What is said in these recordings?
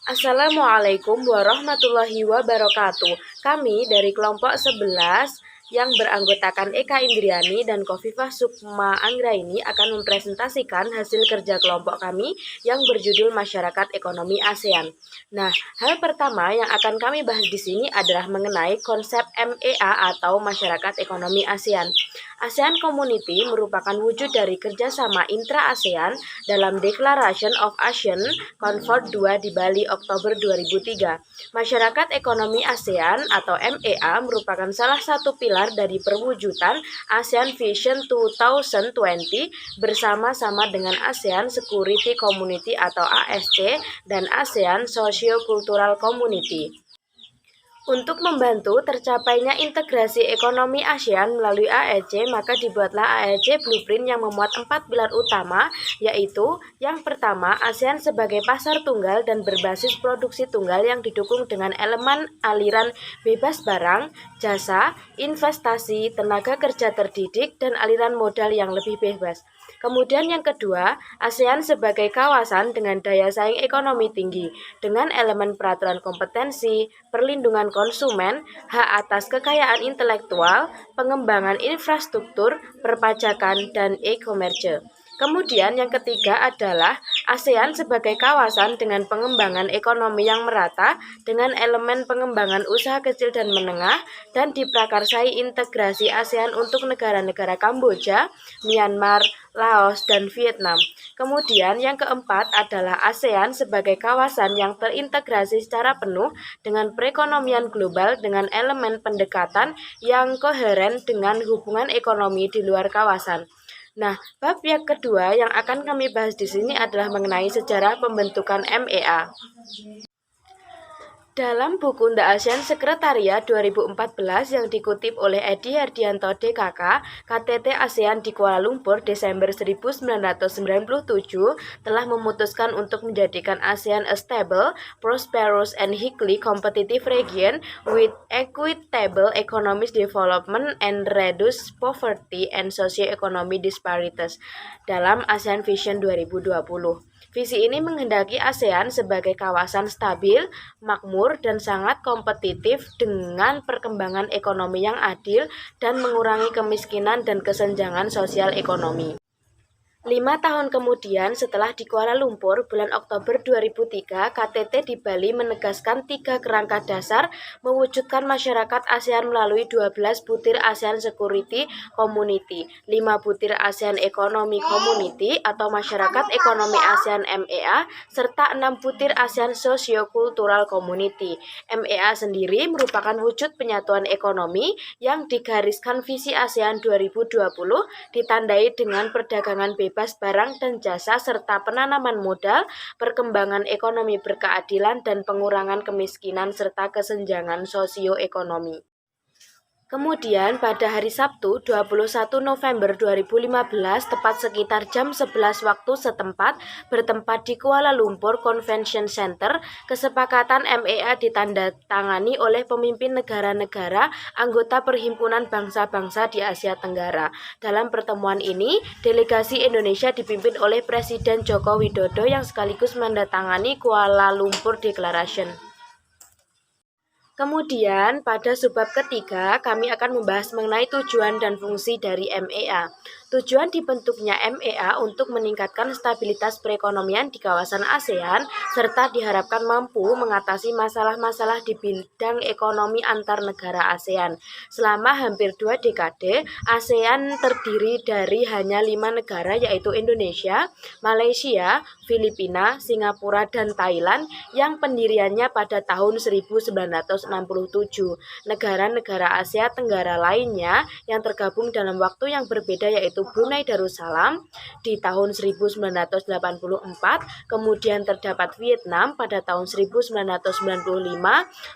Assalamualaikum warahmatullahi wabarakatuh. Kami dari kelompok 11 yang beranggotakan Eka Indriani dan Kofifah Sukma Anggraini akan mempresentasikan hasil kerja kelompok kami yang berjudul Masyarakat Ekonomi ASEAN. Nah, hal pertama yang akan kami bahas di sini adalah mengenai konsep MEA atau Masyarakat Ekonomi ASEAN. ASEAN Community merupakan wujud dari kerjasama intra-ASEAN dalam Declaration of ASEAN Concord 2 di Bali Oktober 2003. Masyarakat Ekonomi ASEAN atau MEA merupakan salah satu pilar dari perwujudan ASEAN Vision 2020 bersama-sama dengan ASEAN Security Community atau ASC dan ASEAN Socio-Cultural Community. Untuk membantu tercapainya integrasi ekonomi ASEAN melalui AEC, maka dibuatlah AEC Blueprint yang memuat 4 pilar utama, yaitu yang pertama, ASEAN sebagai pasar tunggal dan berbasis produksi tunggal yang didukung dengan elemen aliran bebas barang, jasa, investasi, tenaga kerja terdidik, dan aliran modal yang lebih bebas. Kemudian yang kedua, ASEAN sebagai kawasan dengan daya saing ekonomi tinggi, dengan elemen peraturan kompetensi, perlindungan konsumen, hak atas kekayaan intelektual, pengembangan infrastruktur, perpajakan, dan e-commerce. Kemudian yang ketiga adalah ASEAN sebagai kawasan dengan pengembangan ekonomi yang merata dengan elemen pengembangan usaha kecil dan menengah dan diprakarsai integrasi ASEAN untuk negara-negara Kamboja, Myanmar, Laos, dan Vietnam. Kemudian yang keempat adalah ASEAN sebagai kawasan yang terintegrasi secara penuh dengan perekonomian global dengan elemen pendekatan yang koheren dengan hubungan ekonomi di luar kawasan. Nah, bab yang kedua yang akan kami bahas di sini adalah mengenai sejarah pembentukan MEA. Dalam buku The ASEAN Secretariat 2014 yang dikutip oleh Edi Hardianto DKK, KTT ASEAN di Kuala Lumpur Desember 1997 telah memutuskan untuk menjadikan ASEAN a stable, prosperous, and highly competitive region with equitable economic development and reduce poverty and socio-economic disparities dalam ASEAN Vision 2020. Visi ini menghendaki ASEAN sebagai kawasan stabil, makmur, dan sangat kompetitif dengan perkembangan ekonomi yang adil dan mengurangi kemiskinan dan kesenjangan sosial ekonomi. 5 tahun kemudian setelah di Kuala Lumpur, bulan Oktober 2003, KTT di Bali menegaskan 3 kerangka dasar mewujudkan masyarakat ASEAN melalui 12 butir ASEAN Security Community, 5 butir ASEAN Economy Community atau Masyarakat Ekonomi ASEAN MEA, serta 6 butir ASEAN Socio-Cultural Community. MEA sendiri merupakan wujud penyatuan ekonomi yang digariskan visi ASEAN 2020 ditandai dengan perdagangan bebas barang dan jasa serta penanaman modal, perkembangan ekonomi berkeadilan dan pengurangan kemiskinan serta kesenjangan sosioekonomi. Kemudian pada hari Sabtu 21 November 2015 tepat sekitar jam 11 waktu setempat bertempat di Kuala Lumpur Convention Center, kesepakatan MEA ditandatangani oleh pemimpin negara-negara anggota Perhimpunan Bangsa-Bangsa di Asia Tenggara. Dalam pertemuan ini, delegasi Indonesia dipimpin oleh Presiden Joko Widodo yang sekaligus menandatangani Kuala Lumpur Declaration. Kemudian, pada subbab ketiga, kami akan membahas mengenai tujuan dan fungsi dari MEA. Tujuan dibentuknya MEA untuk meningkatkan stabilitas perekonomian di kawasan ASEAN, serta diharapkan mampu mengatasi masalah-masalah di bidang ekonomi antar negara ASEAN. Selama hampir 2 dekade, ASEAN terdiri dari hanya 5 negara yaitu Indonesia, Malaysia, Filipina, Singapura, dan Thailand yang pendiriannya pada tahun 1967. Negara-negara Asia Tenggara lainnya yang tergabung dalam waktu yang berbeda yaitu Brunei Darussalam di tahun 1984, kemudian terdapat Vietnam pada tahun 1995,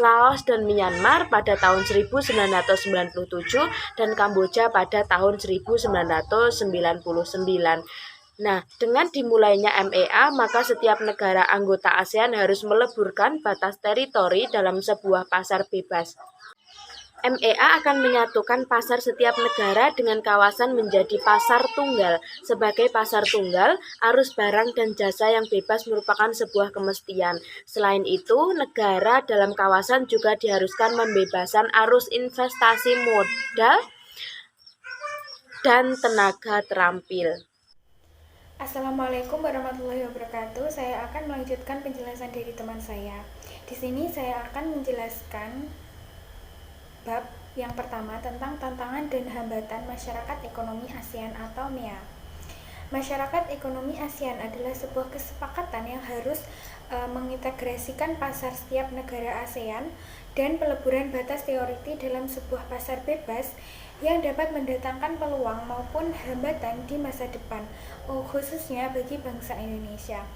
Laos dan Myanmar pada tahun 1997, dan Kamboja pada tahun 1999. Nah, dengan dimulainya MEA, maka setiap negara anggota ASEAN harus meleburkan batas teritori dalam sebuah pasar bebas. MEA akan menyatukan pasar setiap negara dengan kawasan menjadi pasar tunggal. Sebagai pasar tunggal, arus barang dan jasa yang bebas merupakan sebuah kemestian. Selain itu, negara dalam kawasan juga diharuskan membebaskan arus investasi modal dan tenaga terampil. Assalamualaikum warahmatullahi wabarakatuh. Saya akan melanjutkan penjelasan dari teman saya. Di sini saya akan menjelaskan bab yang pertama tentang tantangan dan hambatan masyarakat ekonomi ASEAN atau MEA. Masyarakat ekonomi ASEAN adalah sebuah kesepakatan yang harus mengintegrasikan pasar setiap negara ASEAN dan peleburan batas teoriti dalam sebuah pasar bebas yang dapat mendatangkan peluang maupun hambatan di masa depan, khususnya bagi bangsa Indonesia.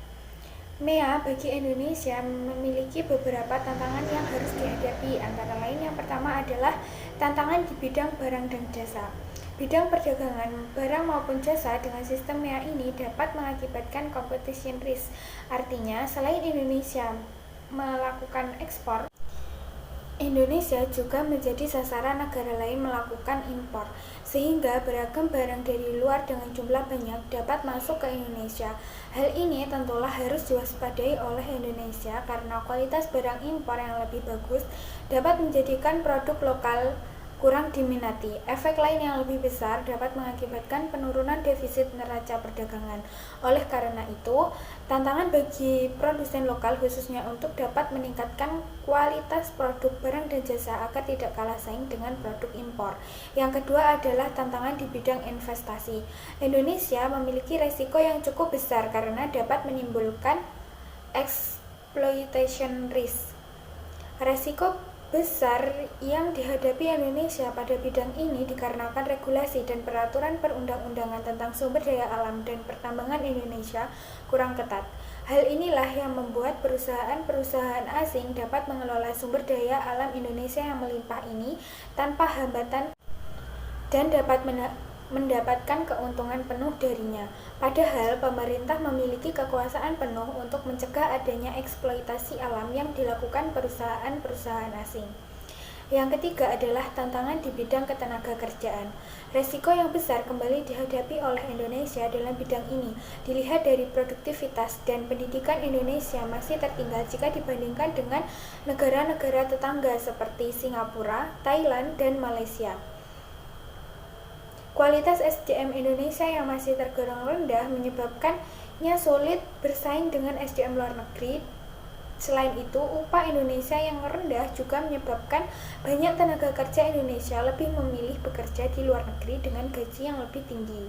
MEA bagi Indonesia memiliki beberapa tantangan yang harus dihadapi, antara lain yang pertama adalah tantangan di bidang barang dan jasa. Bidang perdagangan barang maupun jasa dengan sistem MEA ini dapat mengakibatkan competition risk. Artinya, selain Indonesia melakukan ekspor, Indonesia juga menjadi sasaran negara lain melakukan impor, sehingga beragam barang dari luar dengan jumlah banyak dapat masuk ke Indonesia. Hal ini tentulah harus diwaspadai oleh Indonesia karena kualitas barang impor yang lebih bagus dapat menjadikan produk lokal kurang diminati. Efek lain yang lebih besar dapat mengakibatkan penurunan defisit neraca perdagangan. Oleh karena itu, tantangan bagi produsen lokal khususnya untuk dapat meningkatkan kualitas produk barang dan jasa agar tidak kalah saing dengan produk impor. Yang kedua adalah tantangan di bidang investasi. Indonesia memiliki resiko yang cukup besar karena dapat menimbulkan exploitation risk. Resiko besar yang dihadapi Indonesia pada bidang ini dikarenakan regulasi dan peraturan perundang-undangan tentang sumber daya alam dan pertambangan Indonesia kurang ketat. Hal inilah yang membuat perusahaan-perusahaan asing dapat mengelola sumber daya alam Indonesia yang melimpah ini tanpa hambatan dan dapat mendapatkan keuntungan penuh darinya. Padahal pemerintah memiliki kekuasaan penuh untuk mencegah adanya eksploitasi alam yang dilakukan perusahaan-perusahaan asing. Yang ketiga adalah tantangan di bidang ketenagakerjaan. Resiko yang besar kembali dihadapi oleh Indonesia dalam bidang ini dilihat dari produktivitas dan pendidikan Indonesia masih tertinggal jika dibandingkan dengan negara-negara tetangga seperti Singapura, Thailand, dan Malaysia. Kualitas SDM Indonesia yang masih tergolong rendah menyebabkannya sulit bersaing dengan SDM luar negeri. Selain itu, upah Indonesia yang rendah juga menyebabkan banyak tenaga kerja Indonesia lebih memilih bekerja di luar negeri dengan gaji yang lebih tinggi.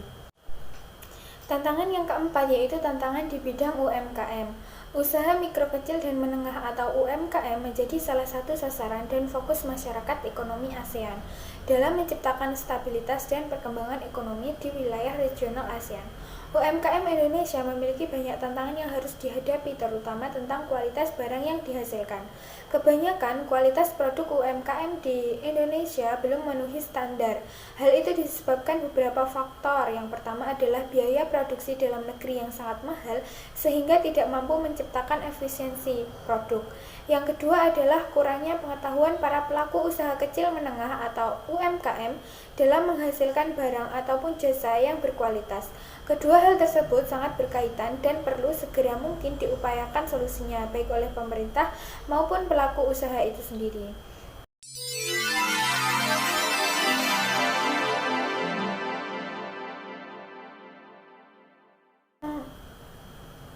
Tantangan yang keempat yaitu tantangan di bidang UMKM. Usaha mikro kecil dan menengah atau UMKM menjadi salah satu sasaran dan fokus masyarakat ekonomi ASEAN dalam menciptakan stabilitas dan perkembangan ekonomi di wilayah regional ASEAN. UMKM Indonesia memiliki banyak tantangan yang harus dihadapi, terutama tentang kualitas barang yang dihasilkan. Kebanyakan kualitas produk UMKM di Indonesia belum memenuhi standar. Hal itu disebabkan beberapa faktor. Yang pertama adalah biaya produksi dalam negeri yang sangat mahal sehingga tidak mampu menciptakan efisiensi produk. Yang kedua adalah kurangnya pengetahuan para pelaku usaha kecil menengah atau UMKM dalam menghasilkan barang ataupun jasa yang berkualitas. Kedua hal tersebut sangat berkaitan dan perlu segera mungkin diupayakan solusinya baik oleh pemerintah maupun pelaku usaha itu sendiri.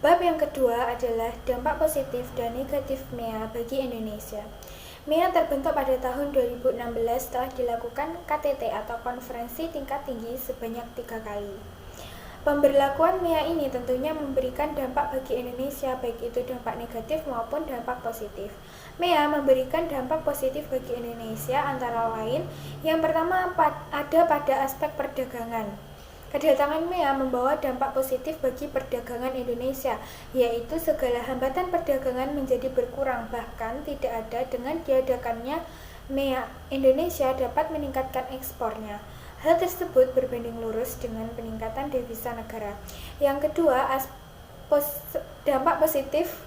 Bab yang kedua adalah dampak positif dan negatif MEA bagi Indonesia. MEA terbentuk pada tahun 2016 setelah dilakukan KTT atau konferensi tingkat tinggi sebanyak 3 kali. Pemberlakuan MEA ini tentunya memberikan dampak bagi Indonesia, baik itu dampak negatif maupun dampak positif. MEA memberikan dampak positif bagi Indonesia antara lain, yang pertama ada pada aspek perdagangan. Kedatangan MEA membawa dampak positif bagi perdagangan Indonesia, yaitu segala hambatan perdagangan menjadi berkurang, bahkan tidak ada dengan diadakannya MEA. Indonesia dapat meningkatkan ekspornya. Hal tersebut berbanding lurus dengan peningkatan devisa negara. Yang kedua, dampak positif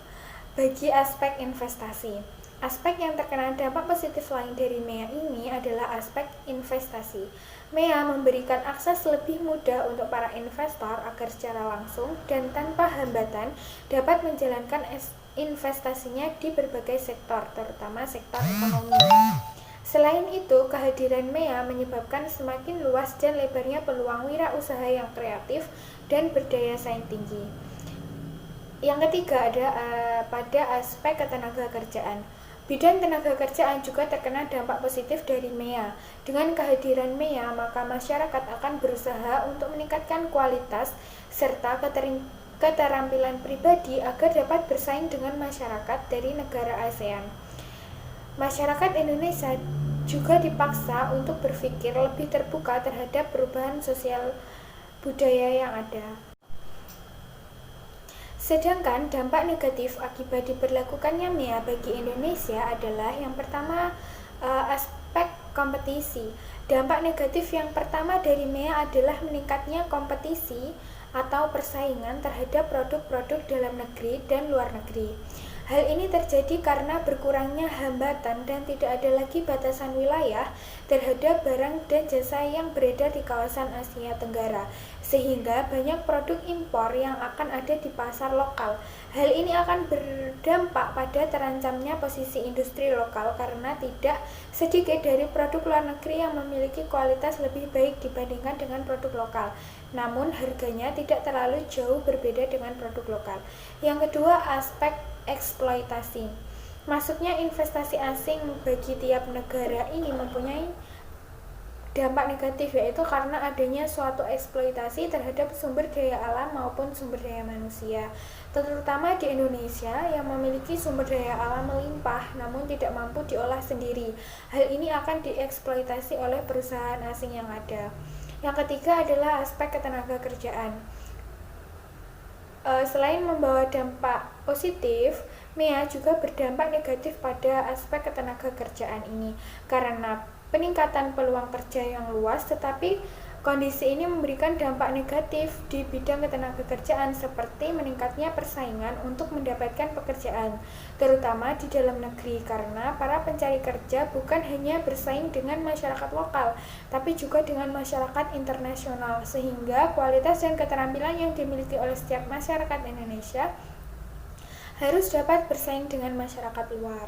bagi aspek investasi. Aspek yang terkena dampak positif lain dari MEA ini adalah aspek investasi. MEA memberikan akses lebih mudah untuk para investor agar secara langsung dan tanpa hambatan dapat menjalankan investasinya di berbagai sektor, terutama sektor ekonomi. Selain itu, kehadiran MEA menyebabkan semakin luas dan lebarnya peluang wirausaha yang kreatif dan berdaya saing tinggi. Yang ketiga ada pada aspek ketenaga kerjaan. Bidang tenaga kerjaan juga terkena dampak positif dari MEA. Dengan kehadiran MEA, maka masyarakat akan berusaha untuk meningkatkan kualitas serta keterampilan pribadi agar dapat bersaing dengan masyarakat dari negara ASEAN. Masyarakat Indonesia juga dipaksa untuk berpikir lebih terbuka terhadap perubahan sosial budaya yang ada. Sedangkan dampak negatif akibat diberlakukannya MEA bagi Indonesia adalah yang pertama aspek kompetisi. Dampak negatif yang pertama dari MEA adalah meningkatnya kompetisi atau persaingan terhadap produk-produk dalam negeri dan luar negeri. Hal ini terjadi karena berkurangnya hambatan dan tidak ada lagi batasan wilayah terhadap barang dan jasa yang beredar di kawasan Asia Tenggara, sehingga banyak produk impor yang akan ada di pasar lokal. Hal ini akan berdampak pada terancamnya posisi industri lokal karena tidak sedikit dari produk luar negeri yang memiliki kualitas lebih baik dibandingkan dengan produk lokal. Namun harganya tidak terlalu jauh berbeda dengan produk lokal. Yang kedua, aspek eksploitasi. Masuknya investasi asing bagi tiap negara ini mempunyai dampak negatif, yaitu karena adanya suatu eksploitasi terhadap sumber daya alam maupun sumber daya manusia, terutama di Indonesia yang memiliki sumber daya alam melimpah namun tidak mampu diolah sendiri. Hal ini akan dieksploitasi oleh perusahaan asing yang ada. Yang ketiga adalah aspek ketenaga kerjaan. Selain membawa dampak positif, MEA juga berdampak negatif pada aspek ketenaga kerjaan ini karena peningkatan peluang kerja yang luas, tetapi kondisi ini memberikan dampak negatif di bidang ketenaga kerjaan seperti meningkatnya persaingan untuk mendapatkan pekerjaan, terutama di dalam negeri karena para pencari kerja bukan hanya bersaing dengan masyarakat lokal, tapi juga dengan masyarakat internasional, sehingga kualitas dan keterampilan yang dimiliki oleh setiap masyarakat Indonesia harus dapat bersaing dengan masyarakat luar.